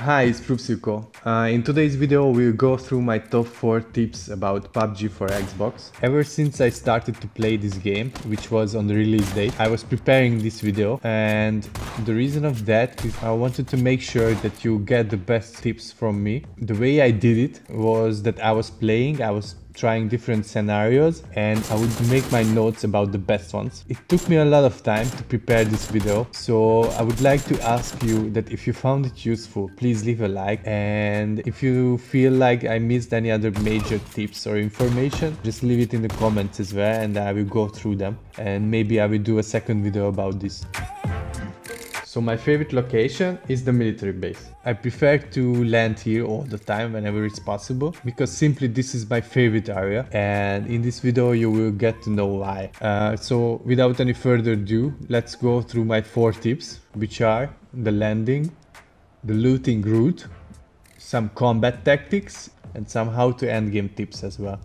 Hi, it's proofSzilko. In today's video we'll go through my top 4 tips about PUBG for Xbox. Ever since I started to play this game, which was on the release date, I was preparing this video, and the reason of that is I wanted to make sure that you get the best tips from me. The way I did it was that I was trying different scenarios and I would make my notes about the best ones. It took me a lot of time to prepare this video, so I would like to ask you that if you found it useful, please leave a like, and if you feel like I missed any other major tips or information, just leave it in the comments as well and I will go through them, and maybe I will do a second video about this. So my favorite location is the military base. I prefer to land here all the time whenever it's possible, because simply this is my favorite area, and in this video you will get to know why. So without any further ado, let's go through my 4 tips, which are the landing, the looting route, some combat tactics, and some how to end game tips as well.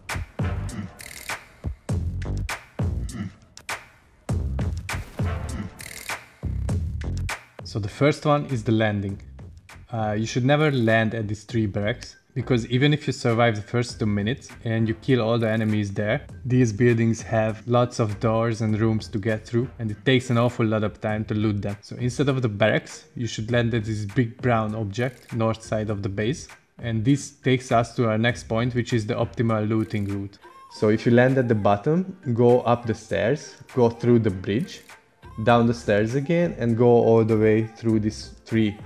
So the first one is the landing. You should never land at these 3 barracks, because even if you survive the first 2 minutes and you kill all the enemies there, these buildings have lots of doors and rooms to get through, and it takes an awful lot of time to loot them. So instead of the barracks, you should land at this big brown object north side of the base, and this takes us to our next point, which is the optimal looting route. So if you land at the bottom, go up the stairs, go through the bridge, down the stairs again, and go all the way through these 3.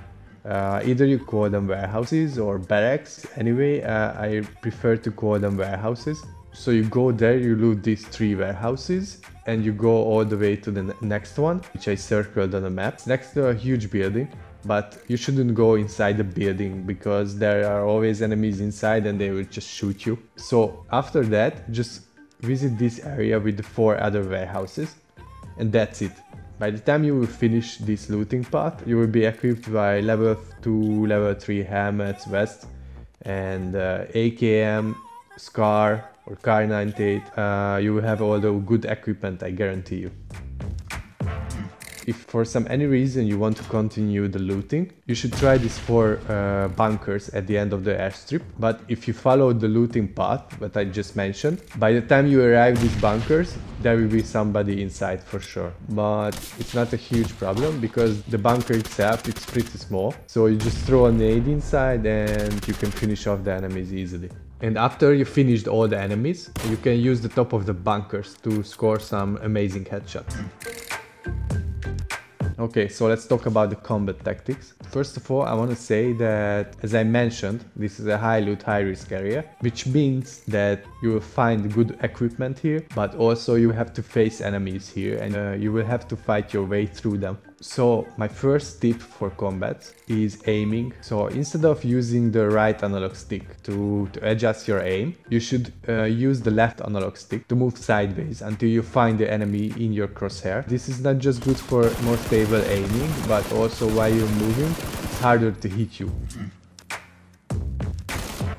Either you call them warehouses or barracks. Anyway, I prefer to call them warehouses. So you go there, you loot these 3 warehouses, and you go all the way to the next one, which I circled on the map. It's next to a huge building, but you shouldn't go inside the building because there are always enemies inside and they will just shoot you. So after that, just visit this area with the 4 other warehouses, and that's it. By the time you will finish this looting part, you will be equipped by level 2, level 3 helmets, vest, and AKM, SCAR or Kar 98. You will have all the good equipment, I guarantee you. If for any reason you want to continue the looting, you should try these 4 bunkers at the end of the airstrip. But if you follow the looting path that I just mentioned, by the time you arrive these bunkers, there will be somebody inside for sure. But it's not a huge problem because the bunker itself, it's pretty small. So you just throw a nade inside and you can finish off the enemies easily. And after you finished all the enemies, you can use the top of the bunkers to score some amazing headshots. Okay, so let's talk about the combat tactics. First of all, I want to say that, as I mentioned, this is a high loot, high risk area, which means that you will find good equipment here, but also you have to face enemies here, and you will have to fight your way through them. So my first tip for combat is aiming. So instead of using the right analog stick to adjust your aim, you should use the left analog stick to move sideways until you find the enemy in your crosshair. This is not just good for more stable aiming, but also while you're moving, it's harder to hit you.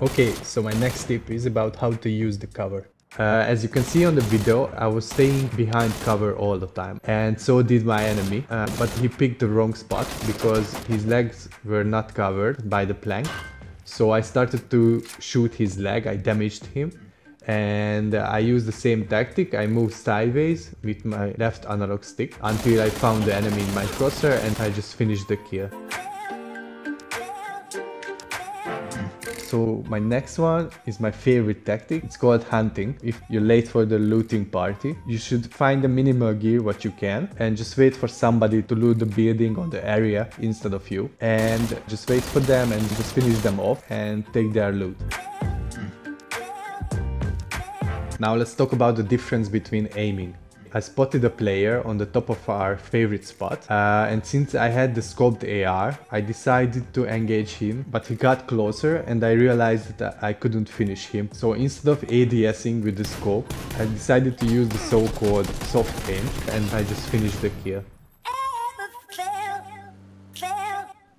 Okay, so my next tip is about how to use the cover. As you can see on the video, I was staying behind cover all the time, and so did my enemy, but he picked the wrong spot because his legs were not covered by the plank. So I started to shoot his leg, I damaged him, and I used the same tactic. I moved sideways with my left analog stick until I found the enemy in my crosshair, and I just finished the kill. So my next one is my favorite tactic. It's called hunting. If you're late for the looting party, you should find the minimal gear what you can and just wait for somebody to loot the building or the area instead of you, and just wait for them and just finish them off and take their loot. Now let's talk about the difference between aiming. I spotted a player on the top of our favorite spot, and since I had the scoped AR, I decided to engage him, but he got closer and I realized that I couldn't finish him. So instead of ADSing with the scope, I decided to use the so-called soft aim, and I just finished the kill.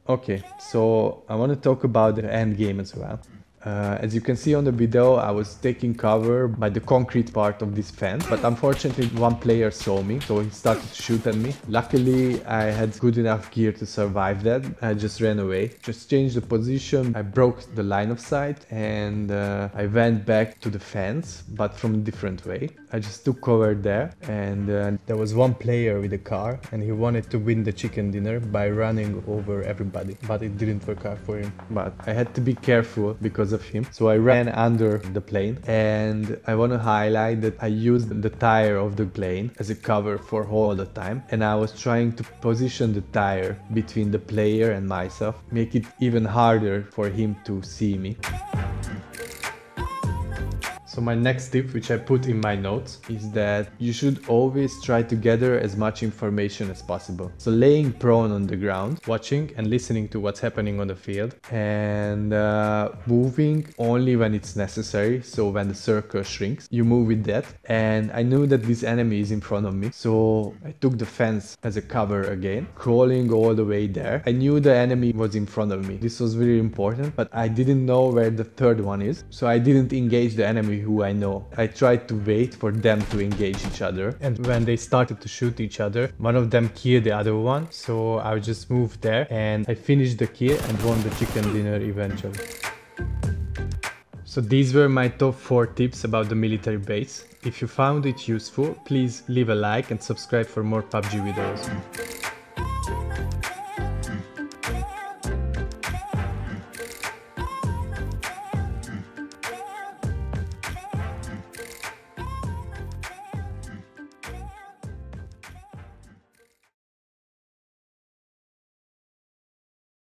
Okay, so I want to talk about the end game as well. As you can see on the video, I was taking cover by the concrete part of this fence, but unfortunately one player saw me, so he started to shoot at me. Luckily, I had good enough gear to survive that. I just ran away, just changed the position. I broke the line of sight and I went back to the fence, but from a different way. I just took cover there, and there was one player with a car and he wanted to win the chicken dinner by running over everybody, but it didn't work out for him. But I had to be careful because of him, so I ran under the plane, and I want to highlight that I used the tire of the plane as a cover for all the time, and I was trying to position the tire between the player and myself, make it even harder for him to see me. So my next tip, which I put in my notes, is that you should always try to gather as much information as possible. So laying prone on the ground, watching and listening to what's happening on the field, and moving only when it's necessary. So when the circle shrinks, you move with that. And I knew that this enemy is in front of me, so I took the fence as a cover again, crawling all the way there. I knew the enemy was in front of me. This was very important, but I didn't know where the third one is, so I didn't engage the enemy who I know. I tried to wait for them to engage each other, and when they started to shoot each other, one of them killed the other one, so I just moved there and I finished the kill and won the chicken dinner eventually. So these were my top 4 tips about the military base. If you found it useful, please leave a like and subscribe for more PUBG videos.